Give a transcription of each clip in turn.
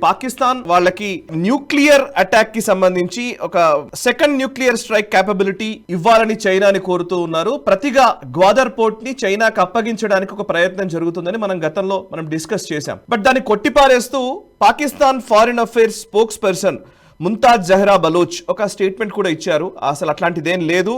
పాకిస్తాన్ వాళ్ళకి nuclear attack కి సంబంధించి ఒక సెకండ్ న్యూక్లియర్ స్ట్రైక్ కేపబిలిటీ ఇవ్వాలని చైనాని కోరుతూ ఉన్నారు. ప్రతిగా గ్వాదర్ పోర్ట్ ని చైనాకు అప్పగించడానికి ఒక ప్రయత్నం జరుగుతుందని గతంలో డిస్కస్ చేశాం. బట్ దాన్ని కొట్టిపారేస్తూ Pakistan foreign affairs spokesperson Mumtaz Zahra Baloch ఒక స్టేట్మెంట్ కూడా ఇచ్చారు. అసలు అట్లాంటిదేం లేదు,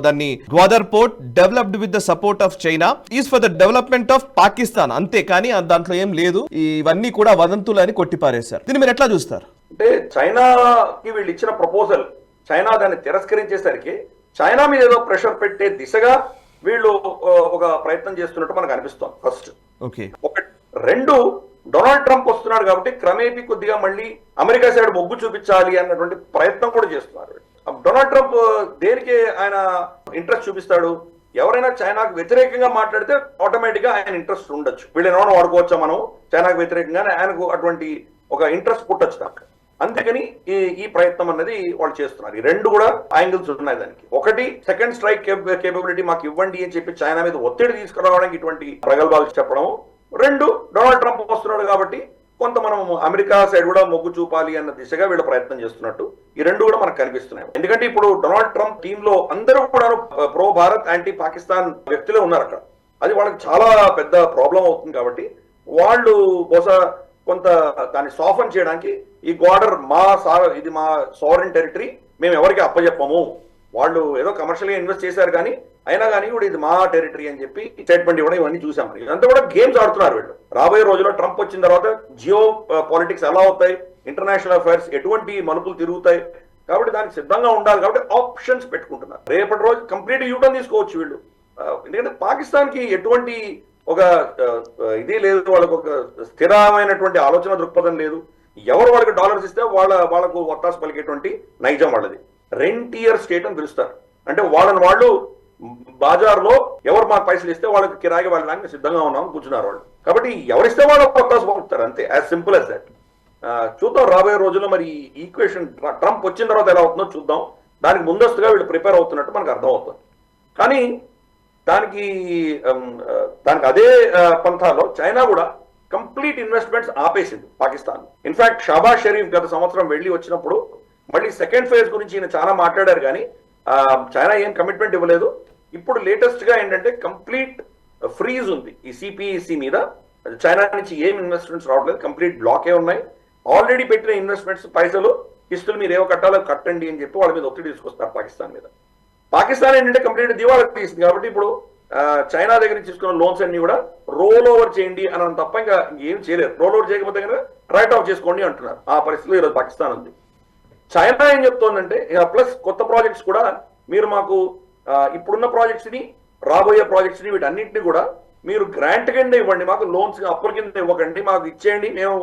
దాన్ని Gwadar port developed with the support of China is for the development of Pakistan, అంతే కానీ దాంట్లో ఏం లేదు, ఇవన్నీ కూడా వదంతులని కొట్టిపారేశారు. దీన్ని మీరు ఎట్లా చూస్తారు? అంటే చైనాకి వీళ్ళు ఇచ్చిన ప్రపోజల్ చైనా దాన్ని తిరస్కరించేసరికి చైనా మీద ఏదో ప్రెషర్ పెట్టే దిశగా వీళ్ళు ఒక ప్రయత్నం చేస్తున్నట్టు మనకు అనిపిస్తుంది. ఫస్ట్ ఒకటి. రెండు, డొనాల్డ్ ట్రంప్ వస్తున్నాడు కాబట్టి క్రమేపీ కొద్దిగా మళ్ళీ అమెరికా సైడ్ మొగ్గు చూపించాలి అన్నటువంటి ప్రయత్నం కూడా చేస్తున్నారు. డొనాల్డ్ ట్రంప్ దేనికి ఆయన ఇంట్రెస్ట్ చూపిస్తాడు? ఎవరైనా చైనాకు వ్యతిరేకంగా మాట్లాడితే ఆటోమేటిక్ గా ఆయన ఇంట్రెస్ట్ ఉండొచ్చు, వీళ్ళని ఏమైనా వాడుకోవచ్చా మనం చైనాకు వ్యతిరేకంగానే, ఆయనకు అటువంటి ఒక ఇంట్రెస్ట్ పుట్టొచ్చు నాకు. అందుకని ఈ ప్రయత్నం అన్నది వాళ్ళు చేస్తున్నారు. ఈ రెండు కూడా యాంగిల్స్ ఉన్నాయి దానికి. ఒకటి, సెకండ్ స్ట్రైక్ కేపబిలిటీ మాకు ఇవ్వండి అని చెప్పి చైనా మీద ఒత్తిడి తీసుకురావడానికి ఇటువంటి ప్రగల్భాలు చెప్పడం. రెండు, డొనాల్డ్ ట్రంప్ వస్తున్నాడు కాబట్టి కొంత మనం అమెరికా సైడ్ కూడా మొగ్గు చూపాలి అన్న దిశగా వీళ్ళు ప్రయత్నం చేస్తున్నట్టు ఈ రెండు కూడా మనకు కనిపిస్తున్నాయి. ఎందుకంటే ఇప్పుడు డొనాల్డ్ ట్రంప్ టీమ్ లో అందరూ కూడా ప్రో భారత్ యాంటీ పాకిస్తాన్ వ్యక్తులే ఉన్నారు అక్కడ. అది వాళ్ళకి చాలా పెద్ద ప్రాబ్లం అవుతుంది కాబట్టి వాళ్ళు బహుశా కొంత దాన్ని సాఫన్ చేయడానికి ఈ గ్వాడర్ ఇది మా సావరెన్ టెరిటరీ, మేము ఎవరికి అప్పచెప్పము, వాళ్ళు ఏదో కమర్షియల్ గా ఇన్వెస్ట్ చేశారు కానీ అయినా కానీ కూడా ఇది మా టెరిటరీ అని చెప్పి స్టేట్మెంట్ ఇవ్వడం, ఇవన్నీ చూసాం. మరి ఇదంతా కూడా గేమ్స్ ఆడుతున్నారు వీళ్ళు. రాబోయే రోజుల్లో ట్రంప్ వచ్చిన తర్వాత జియో పాలిటిక్స్ ఎలా అవుతాయి, ఇంటర్నేషనల్ అఫైర్స్ ఎటువంటి మలుపులు తిరుగుతాయి, కాబట్టి దానికి సిద్ధంగా ఉండాలి. కాబట్టి ఆప్షన్స్ పెట్టుకుంటున్నారు. రేపటి రోజు కంప్లీట్ యూటర్న్ తీసుకోవచ్చు వీళ్ళు. ఎందుకంటే పాకిస్తాన్ కి ఎటువంటి ఒక ఇది లేదు, వాళ్ళకు ఒక స్థిరమైనటువంటి ఆలోచన దృక్పథం లేదు. ఎవరు వాళ్ళకి డాలర్స్ ఇస్తే వాళ్ళకు ఒత్తాసు పలికేటువంటి నైజం వాళ్ళది. రెంటియర్ స్టేట్ అని పిలుస్తారు. అంటే వాళ్ళు బాజార్లో ఎవరు మాకు పైసలు ఇస్తే వాళ్ళకి కిరాయి వెళ్ళడానికి సిద్ధంగా ఉన్నామని కూర్చున్నారు వాళ్ళు. కాబట్టి ఎవరిస్తే వాళ్ళు ఒత్తాసు పలుకుతారు, అంతే, యాజ్ సింపుల్ యాజ్ దట్. చూద్దాం రాబోయే రోజుల్లో మరి ఈక్వేషన్ ట్రంప్ వచ్చిన తర్వాత ఎలా అవుతుందో చూద్దాం. దానికి ముందస్తుగా వీళ్ళు ప్రిపేర్ అవుతున్నట్టు మనకు అర్థం అవుతుంది. కానీ దానికి అదే పంథాలో చైనా కూడా కంప్లీట్ ఇన్వెస్ట్మెంట్స్ ఆపేసింది పాకిస్తాన్. ఇన్ఫాక్ట్ షాబాజ్ షరీఫ్ గత సంవత్సరం వెళ్ళి వచ్చినప్పుడు మళ్ళీ సెకండ్ ఫేజ్ గురించి ఈయన చాలా మాట్లాడారు కానీ చైనా ఏం కమిట్మెంట్ ఇవ్వలేదు. ఇప్పుడు లేటెస్ట్ గా ఏంటంటే కంప్లీట్ ఫ్రీజ్ ఉంది ఈ సిపిఈసి మీద. చైనా నుంచి ఏం ఇన్వెస్ట్మెంట్స్ రావట్లేదు, కంప్లీట్ బ్లాకే ఉన్నాయి. ఆల్రెడీ పెట్టిన ఇన్వెస్ట్మెంట్స్ పైసలు కిస్తులు మీరు ఏవో కట్టాలో కట్టండి అని చెప్పి వాళ్ళ మీద ఒత్తిడి తీసుకొస్తారు పాకిస్తాన్ మీద. పాకిస్తాన్ ఏంటంటే కంప్లీట్ దివాళా తీసింది కాబట్టి ఇప్పుడు చైనా దగ్గర నుంచి తీసుకున్న లోన్స్ అన్ని కూడా రోల్ ఓవర్ చేయండి అని తప్ప ఇంకా ఏం చేయలేరు. రోల్ ఓవర్ చేయకపోతే కనుక రైట్ ఆఫ్ చేసుకోండి అంటున్నారు. ఆ పరిస్థితిలో ఈరోజు పాకిస్తాన్ ఉంది. చైనా ఏం చెప్తోందంటే ప్లస్ కొత్త ప్రాజెక్ట్స్ కూడా మీరు మాకు ఇప్పుడున్న ప్రాజెక్ట్స్ ని, రాబోయే ప్రాజెక్ట్స్ ని, వీటన్నింటినీ కూడా మీరు గ్రాంట్ కింద ఇవ్వండి, మాకు లోన్స్ అప్పుల కింద ఇవ్వకండి, మాకు ఇచ్చేయండి, మేము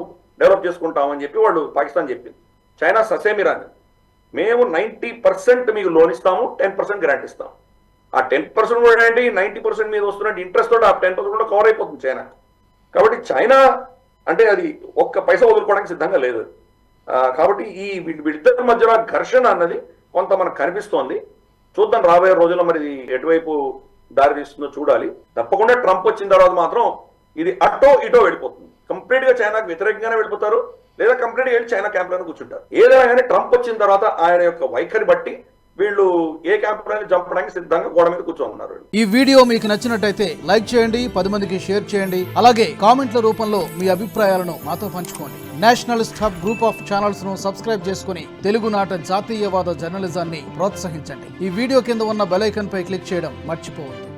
డెవలప్ చేసుకుంటామని చెప్పి వాళ్ళు పాకిస్తాన్ చెప్పింది. చైనా ససేమిరాని మేము 90% మీకు లోన్ ఇస్తాము, 10% గ్రాంట్ ఇస్తాం. ఆ 10% కూడా ఏంటి, 90% మీద వస్తున్న ఇంట్రెస్ట్ తోటి ఆ 10% కూడా కవర్ అయిపోతుంది చైనా. కాబట్టి చైనా అంటే అది ఒక్క పైసా వదులుకోవడానికి సిద్ధంగా లేదు. కాబట్టి ఈ వీళ్ళిద్దరి మధ్యలో ఘర్షణ అన్నది కొంత మనకు కనిపిస్తోంది. చూద్దాం రాబోయే రోజుల్లో మరి ఎటువైపు దారి తీస్తుందో చూడాలి. తప్పకుండా ట్రంప్ వచ్చిన తర్వాత మాత్రం ఇది అటో ఇటో వెళ్ళిపోతుంది. కంప్లీట్ గా చైనాకు వ్యతిరేకంగానే వెళ్ళిపోతారు, లేదా కంప్లీట్ గా వెళ్ళి చైనా క్యాంప్ లోనే కూర్చుంటారు. ఏదైనా కానీ ట్రంప్ వచ్చిన తర్వాత ఆయన యొక్క వైఖరి బట్టి వీళ్ళు ఏ క్యాంప్ లోనే చంపడానికి సిద్ధంగా గోడ మీద కూర్చోనున్నారు. ఈ వీడియో మీకు నచ్చినట్టయితే లైక్ చేయండి, 10 మందికి షేర్ చేయండి. అలాగే కామెంట్ల రూపంలో మీ అభిప్రాయాలను మాతో పంచుకోండి. Nationalist hub group of channels ను సబ్స్క్రైబ్ చేసుకుని తెలుగునాట జాతీయవాద జర్నలిజాన్ని ప్రోత్సహించండి. ఈ వీడియో కింద ఉన్న బెల్ ఐకాన్ పై క్లిక్ చేయడం మర్చిపోవద్దు.